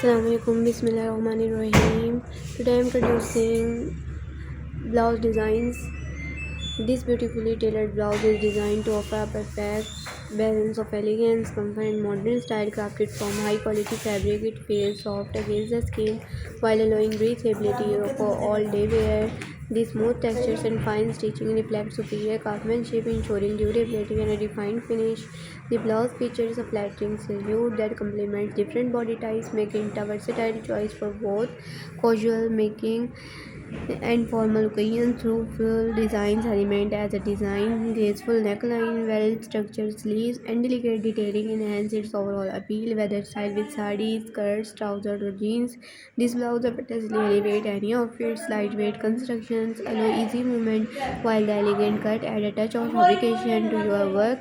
Assalamualaikum, Bismillahirrahmanirrahim. Today I am introducing blouse designs. This beautifully tailored blouse is designed to offer a perfect balance of elegance, comfort, and modern style. Crafted from high quality fabric, it feels soft against the skin while allowing breathability for all day wear. The smooth textures and fine stitching reflect superior craftsmanship, ensuring durability and a refined finish. The blouse features a flattering silhouette that complements different body types, making it a versatile choice for both casual making and formal occasions. Through full designs element as a design, graceful neckline, well-structured sleeves, and delicate detailing enhance its overall appeal. Whether styled with sarees, skirts, trousers, or jeans, this blouse effortlessly elevate any outfits. Lightweight constructions allow easy movement, while the elegant cut add a touch of sophistication to your work.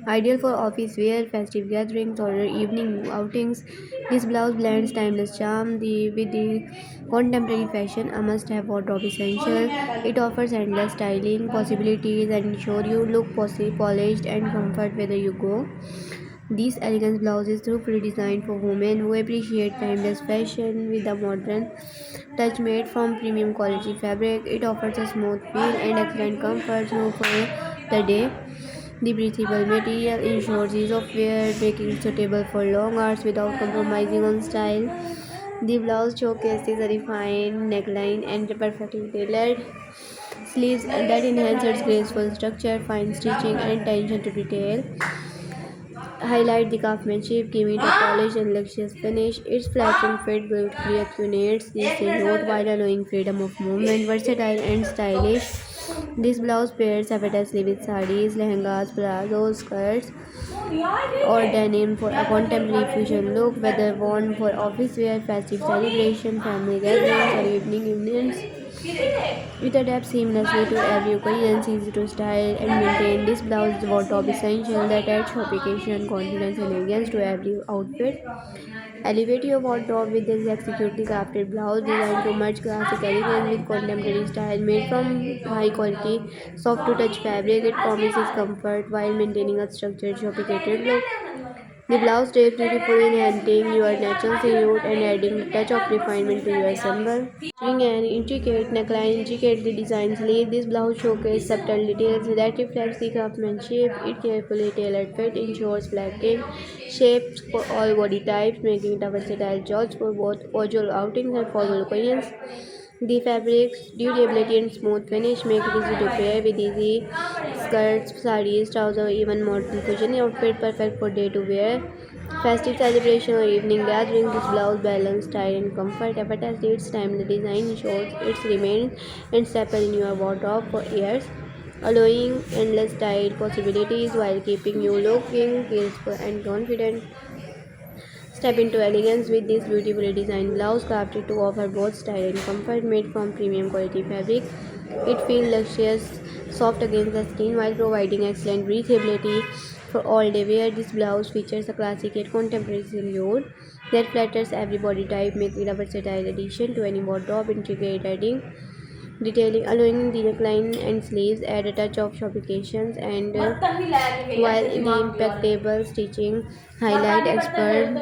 Ideal for office wear, festive gatherings, or evening outings, this blouse blends timeless charm with the contemporary fashion, a must-have wardrobe essential. It offers endless styling possibilities and ensure you look polished and comfort whether you go. These elegant blouses thoroughly designed for women who appreciate timeless fashion with a modern touch made from premium quality fabric. It offers a smooth feel and excellent comfort through for the day. The breathable material ensures ease of wear, making it suitable for long hours without compromising on style. The blouse showcases a refined neckline and perfectly tailored sleeves that enhance its graceful structure, fine stitching, and attention to detail. Highlight the craftsmanship, giving it a polished and luxurious finish. Its flattering fit beautifully accentuates the silhouette while allowing freedom of movement, versatile and stylish. This blouse pairs effortlessly with sarees, lehengas, palazzos, skirts, or denim for a contemporary fusion look, whether worn for office wear, festive celebration, family gatherings, or evening events. It adapts seamlessly to every occasion, it's easy to style and maintain. This blouse is wardrobe essential that adds sophistication, confidence, and elegance to every outfit. Elevate your wardrobe with this executively crafted blouse designed to merge classic elegance with contemporary style. Made from high quality, soft to touch fabric, it promises comfort while maintaining a structured, sophisticated look. The blouse drapes beautifully, enhancing your natural silhouette and adding a touch of refinement to your symbol. Featuring an intricate neckline, intricately designed sleeve, this blouse showcases subtle details that reflects the craftsmanship. Its carefully tailored fit ensures flattering shapes for all body types, making it a versatile choice for both casual outings and formal occasions. The fabric's durability and smooth finish make it easy to pair with easy skirts, sarees, trousers, or even modern fusion outfit perfect for day to wear. Festive celebration or evening gatherings, this blouse balance style and comfort. Effortlessly, its timeless design ensures it remains and staple in your wardrobe for years, allowing endless style possibilities while keeping you looking graceful and confident. Step into elegance with this beautifully designed blouse crafted to offer both style and comfort. Made from premium quality fabric, it feels luxurious, soft against the skin while providing excellent breathability for all day wear. This blouse features a classic yet contemporary silhouette that flatters every body type, making it a versatile addition to any wardrobe. Intricate adding detailing allowing the neckline and sleeves add a touch of sophistication and while the impeccable stitching highlight expert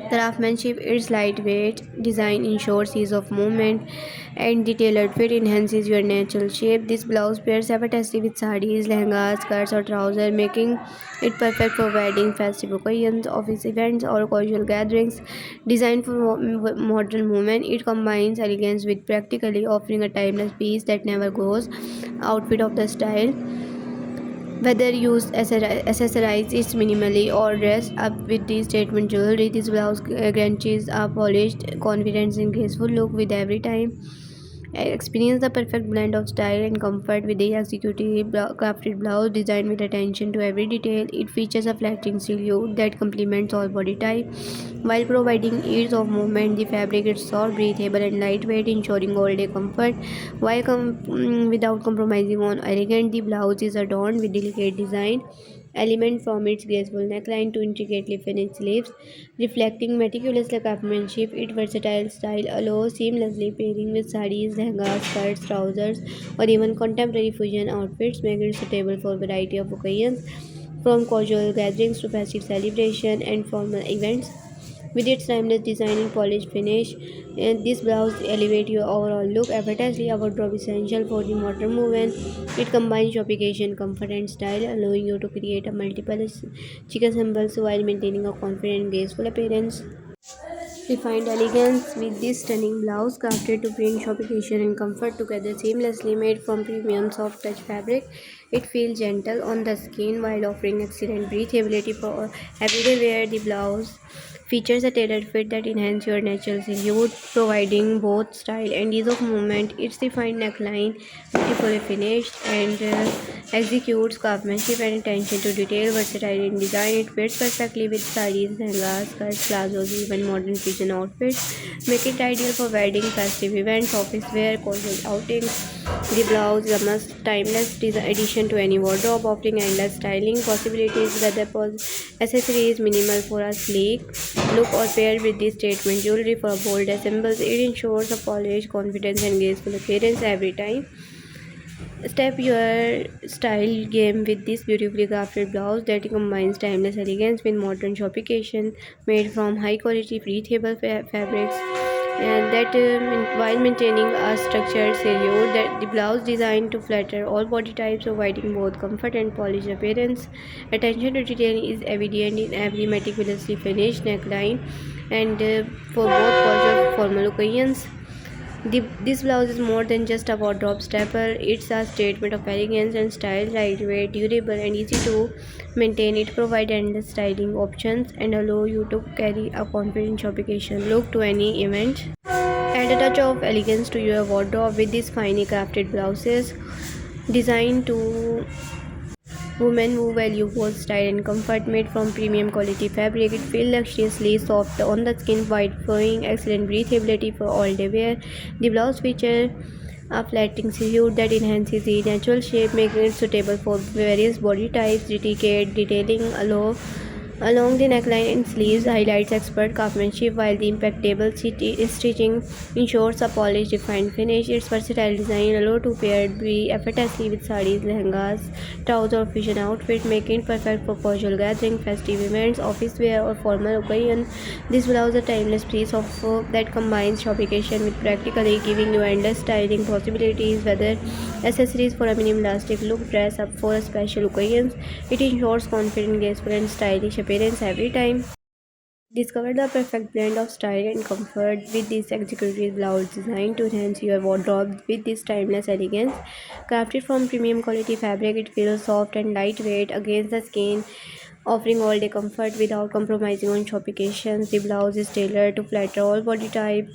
craftsmanship. Its lightweight design ensures ease of movement and the tailored fit enhances your natural shape. This blouse pairs effortlessly with sarees, lehengas, skirts, or trousers, making it perfect for wedding, festive occasions, office events, or casual gatherings. Designed for modern women, it combines elegance with practically, offering a timeless piece that never goes outfit of the style. Whether used accessorize it minimally or dress up with the statement jewelry, this blouse guarantees a polished, confident, and graceful look with every time. Experience the perfect blend of style and comfort with the executive crafted blouse designed with attention to every detail. It features a flattering silhouette that complements all body type while providing ease of movement. The fabric is soft, breathable, and lightweight, ensuring all-day comfort while without compromising on elegance. The blouse is adorned with delicate design element from its graceful neckline to intricately finished sleeves, reflecting meticulous craftsmanship. Its versatile style allows seamlessly pairing with sarees, lehengas, skirts, trousers, or even contemporary fusion outfits, making it suitable for a variety of occasions, from casual gatherings to festive celebration and formal events. With its timeless design and polished finish, and this blouse elevates your overall look effortlessly. A wardrobe essential for the modern movement. It combines sophistication, comfort, and style, allowing you to create a multiple chicken symbols while maintaining a confident, graceful appearance. Refined elegance with this stunning blouse crafted to bring sophistication and comfort together seamlessly, made from premium soft touch fabric. It feels gentle on the skin while offering excellent breathability for everyday wear. The blouse features a tailored fit that enhances your natural silhouette, providing both style and ease of movement. Its refined neckline, beautifully finished, and executes craftsmanship and attention to detail. Versatile in design, it fits perfectly with sarees, lehengas, skirts, plazos, even modern fusion outfits. Make it ideal for wedding, festive events, office wear, casual outings. The blouse is a must timeless addition to any wardrobe, offering endless styling possibilities. Whether accessories minimal for a sleek look or paired with the statement jewelry for a bold symbols, it ensures a polished, confidence, and graceful appearance every time. Step your style game with this beautifully crafted blouse that combines timeless elegance with modern sophistication, made from high quality breathable fabrics, and that while maintaining a structured silhouette. That the blouse designed to flatter all body types, providing both comfort and polished appearance. Attention to detail is evident in every meticulously finished neckline, and for both casual formal occasions. This blouse is more than just a wardrobe staple, it's a statement of elegance and style, lightweight, durable, and easy to maintain. It provides endless styling options and allow you to carry a confident sophisticated look to any event. Add a touch of elegance to your wardrobe with these finely crafted blouses designed to women who value both style and comfort, made from premium quality fabric. It feels luxuriously soft on the skin, white flowing, excellent breathability for all day wear. The blouse features a flattering silhouette that enhances the natural shape, making it suitable for various body types. Delicate detailing along the neckline and sleeves highlights expert craftsmanship, while the impeccable stitching ensures a polished, refined finish. Its versatile design allows to pair be effortlessly with sarees, lehengas, trousers, or fusion outfit, making it perfect for casual gathering, festive events, office wear, or formal occasion. This allows a timeless piece of that combines sophistication with practically, giving you endless styling possibilities. Whether accessories for a minimalistic look, dress up for a special occasions, it ensures confident, graceful, and stylish appearance every time. Discover the perfect blend of style and comfort with this executive blouse designed to enhance your wardrobe with this timeless elegance. Crafted from premium quality fabric, it feels soft and lightweight against the skin, offering all day comfort without compromising on sophistication. The blouse is tailored to flatter all body types,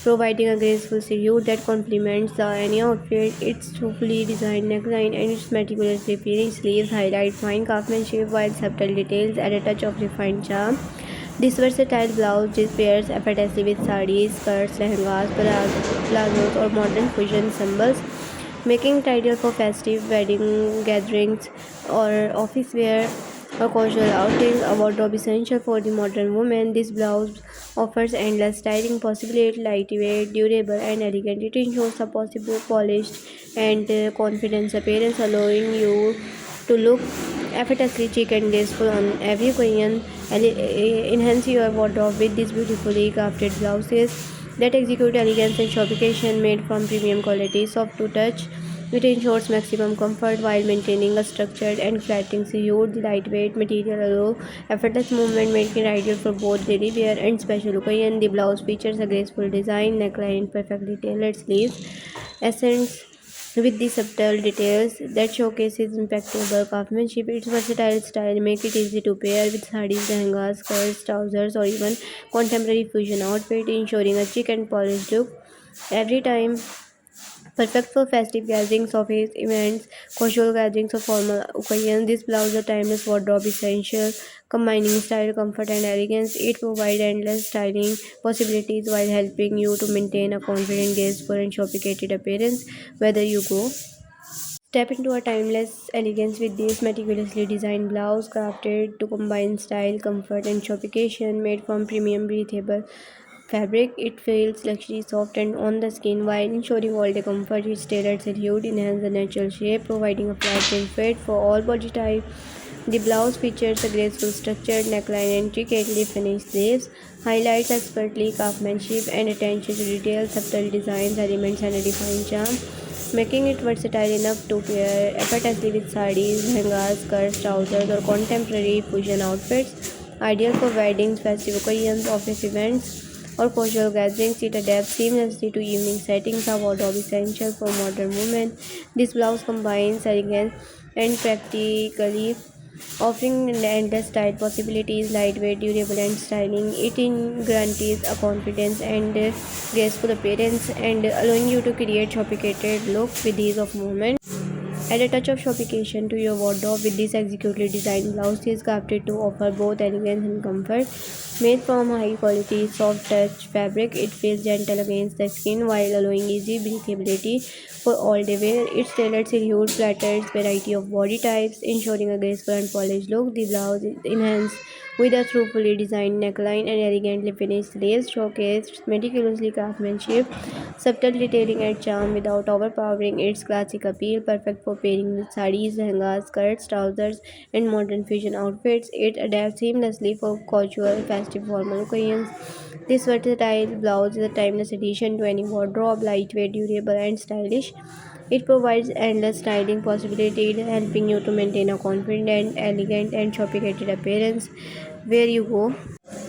providing a graceful silhouette that complements any outfit. Its thoughtfully designed neckline and its meticulously finished sleeves highlight fine craftsmanship, while subtle details add a touch of refined charm. This versatile blouse pairs effortlessly with sarees, skirts, lehengas, plazos, or modern fusion symbols, making it ideal for festive wedding gatherings or office wear. A casual outing, a wardrobe essential for the modern woman. This blouse offers endless styling possibilities, lightweight, durable, and elegant. It ensures a possible polished and confident appearance, allowing you to look effortlessly chic and graceful on every occasion. Enhance your wardrobe with these beautifully crafted blouses that execute elegance and sophistication, made from premium quality, soft to touch. It ensures maximum comfort while maintaining a structured and flattering silhouette. The lightweight material allows effortless movement, making it ideal for both daily wear and special occasion. The blouse features a graceful design, neckline, and perfectly tailored sleeves, essence with the subtle details that showcases impeccable craftsmanship. Its versatile style make it easy to pair with sarees, lehengas, skirts, trousers, or even contemporary fusion outfit, ensuring a chic and polished look every time. Perfect for festive gatherings, office events, casual gatherings, or formal occasions. This blouse is a timeless wardrobe essential, combining style, comfort, and elegance. It provides endless styling possibilities while helping you to maintain a confident, graceful, and sophisticated appearance whether you go. Step into a timeless elegance with this meticulously designed blouse, crafted to combine style, comfort, and sophistication, made from premium breathable fabric. It feels luxury, soft, and on the skin while ensuring all the comfort. Its tailored silhouette enhances the natural shape, providing a flattering fit for all body types. The blouse features a graceful structured neckline and intricately finished sleeves, highlights expertly craftsmanship and attention to detail, subtle designs, elements, and a defined charm, making it versatile enough to pair effortlessly with sarees, lehengas, skirts, trousers, or contemporary fusion outfits. Ideal for weddings, festive occasions, office events, or casual gatherings, it adapts seamlessly to evening settings. A wardrobe essential for modern women. This blouse combines elegance and practically offering endless style possibilities, lightweight, durable, and styling. It in guarantees a confidence and graceful appearance, and allowing you to create sophisticated look with ease of movement. Add a touch of sophistication to your wardrobe with this executively designed blouse. Is crafted to offer both elegance and comfort. Made from high quality soft touch fabric, it feels gentle against the skin while allowing easy breathability for all day wear. Its tailored silhouette flatters variety of body types, ensuring a graceful and polished look. The blouse is enhanced with a thoughtfully designed neckline and elegantly finished sleeves, showcased meticulously craftsmanship, subtle detailing and charm without overpowering its classic appeal, perfect for pairing with sarees, lehengas, skirts, trousers, and modern fusion outfits. It adapts seamlessly for casual, festive, formal occasions. This versatile blouse is a timeless addition to any wardrobe, lightweight, durable, and stylish. It provides endless styling possibilities, helping you to maintain a confident, elegant, and sophisticated appearance where you go.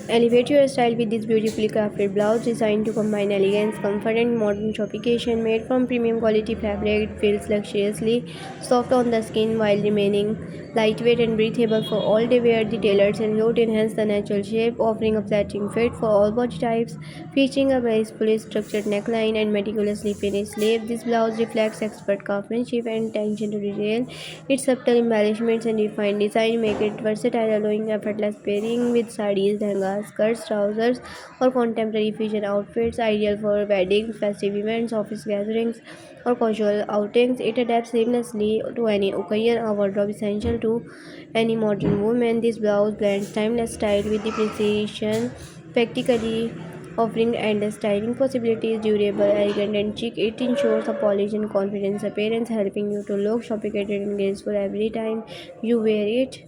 Elevate your style with this beautifully crafted blouse designed to combine elegance, comfort, and modern sophistication. Made from premium quality fabric, it feels luxuriously soft on the skin while remaining lightweight and breathable for all day wear. The tailored silhouette enhance the natural shape, offering a flattering fit for all body types, featuring a gracefully structured neckline and meticulously finished sleeve. This blouse reflects expert craftsmanship and attention to detail. Its subtle embellishments and refined design make it versatile, allowing effortless pairing with sarees, lehengas, skirts, trousers, or contemporary fusion outfits. Ideal for weddings, festive events, office gatherings, or casual outings. It adapts seamlessly to any occasion, a wardrobe essential to any modern woman. This blouse blends timeless style with the precision, practically offering endless styling possibilities, durable, elegant, and chic. It ensures a polished and confident appearance, helping you to look sophisticated and graceful every time you wear it.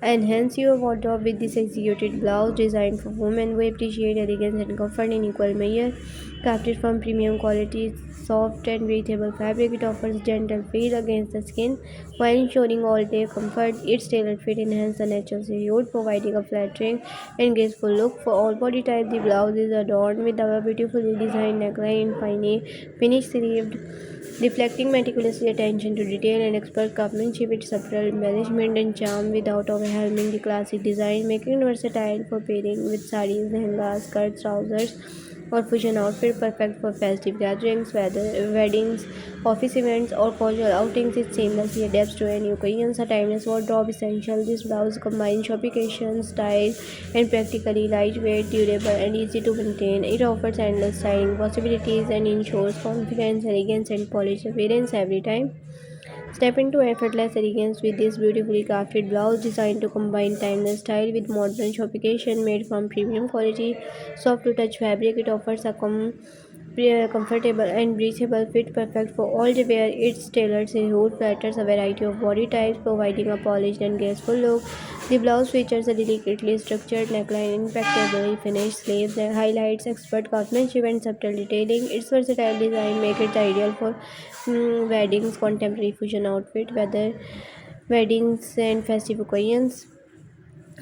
Enhance your wardrobe with this executed blouse designed for women who appreciate elegance and comfort in equal measure. Crafted from premium quality, soft and breathable fabric, it offers gentle feel against the skin while ensuring all-day comfort. Its tailored fit enhances the natural silhouette, providing a flattering and graceful look for all body types. The blouse is adorned with a beautifully designed neckline, finished sleeved, reflecting meticulous attention to detail and expert craftsmanship. Its subtle embellishment and charm without overwhelming the classic design, making it versatile for pairing with sarees, lehengas, skirts, trousers, or fusion outfit, perfect for festive gatherings, weddings, office events, or casual outings. It seamlessly adapts to any occasions. A timeless wardrobe essential. This blouse combines sophistication, style, and practically lightweight, durable, and easy to maintain. It offers endless styling possibilities and ensures confidence, elegance, and polished appearance every time. Step into effortless elegance with this beautifully crafted blouse designed to combine timeless style with modern sophistication. Made from premium quality, soft to touch fabric, it offers a comfortable and breathable fit, perfect for all the wear. Its tailored silhouette flatters a variety of body types, providing a polished and graceful look. The blouse features a delicately structured neckline, impeccably finished sleeves, and highlights expert craftsmanship and subtle detailing. Its versatile design make it ideal for weddings, contemporary fusion outfit, whether weddings and festive occasions,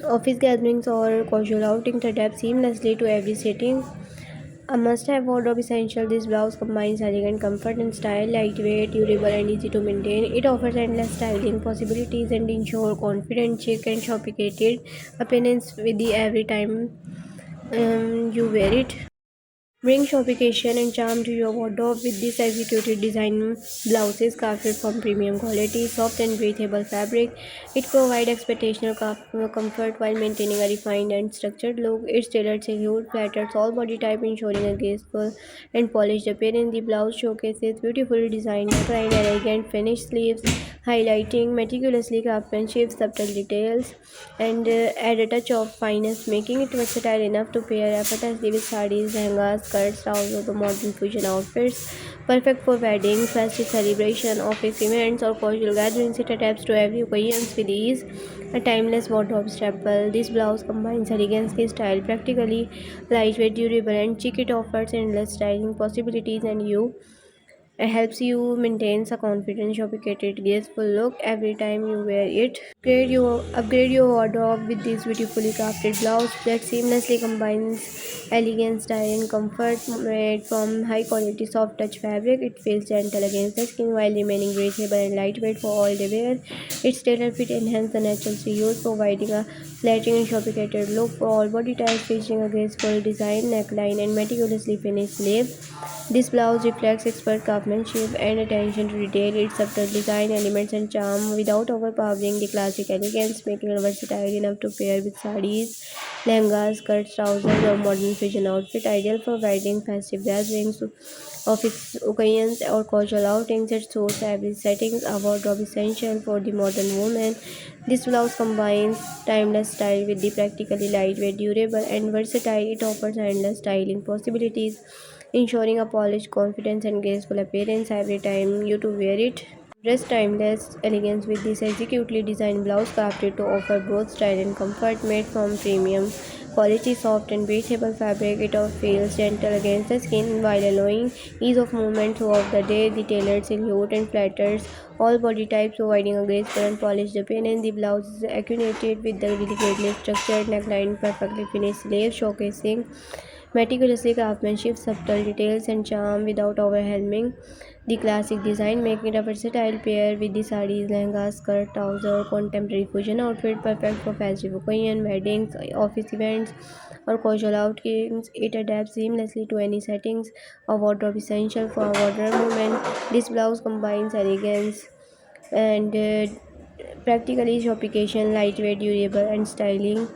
office gatherings, or casual outings. Adapt seamlessly to every setting. A must-have wardrobe essential, this blouse combines elegant comfort and style, lightweight, durable, and easy to maintain. It offers endless styling possibilities and ensure confident, chic, and sophisticated appearance with the every time you wear it. Bring sophistication and charm to your wardrobe with this executed design blouses crafted from premium quality, soft and breathable fabric. It provides expectational comfort while maintaining a refined and structured look. Its tailored silhouette flatters all body type, ensuring a graceful and polished appearance. The blouse showcases beautifully designed neckline and elegant finished sleeves, highlighting meticulously craftsmanship, subtle details, and add a touch of finesse, making it versatile enough to pair effortlessly with sarees, lehengas, skirts, trousers, or modern fusion outfits. Perfect for weddings, festive celebration, office events, or casual gatherings. It adapts to every occasion with ease. A timeless wardrobe staple. This blouse combines elegance with style, practically lightweight, durable, and chic. It offers endless styling possibilities, and it helps you maintain a confident, sophisticated, graceful look every time you wear it. Upgrade your wardrobe with this beautifully crafted blouse that seamlessly combines elegance, style, and comfort. Made from high quality soft touch fabric, it feels gentle against the skin while remaining breathable and lightweight for all day wear. Its tailor fit enhances the natural use, providing a flattering and sophisticated look for all body types, featuring a graceful design, neckline, and meticulously finished sleeve. This blouse reflects expert craftsmanship and attention to detail. Its subtle design elements and charm without overpowering the classic elegance, making it versatile enough to pair with sarees, lehengas, skirts, trousers, or modern fusion outfit. Ideal for wedding, festive gatherings, office occasions, or casual outings. It suits every settings. A wardrobe essential for the modern woman. This blouse combines timeless style with the practically lightweight, durable, and versatile. It offers endless styling possibilities, ensuring a polished, confident, and graceful appearance every time you to wear it. Dress timeless elegance with this executively designed blouse crafted to offer both style and comfort, made from premium quality soft and breathable fabric. It all feels gentle against the skin while allowing ease of movement throughout the day. The tailored silhouette and flatters all body types, providing a graceful and polished appearance. The blouse is accurate with the delicately structured neckline, perfectly finished sleeves, showcasing meticulously craftsmanship, subtle details, and charm without overwhelming the classic design, making it a versatile pair with the sarees, lehengas, skirt, trouser, or contemporary fusion outfit, perfect for festive occasion, weddings, office events, or casual outings. It adapts seamlessly to any settings. A wardrobe essential for a wardrobe woman. This blouse combines elegance and practically sophistication, lightweight, durable, and styling.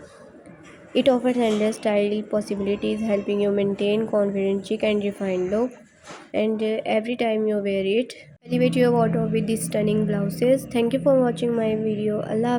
It offers endless style possibilities, helping you maintain confident, chic, and refined look. And every time you wear it, elevate your wardrobe with these stunning blouses. Thank you for watching my video. Allah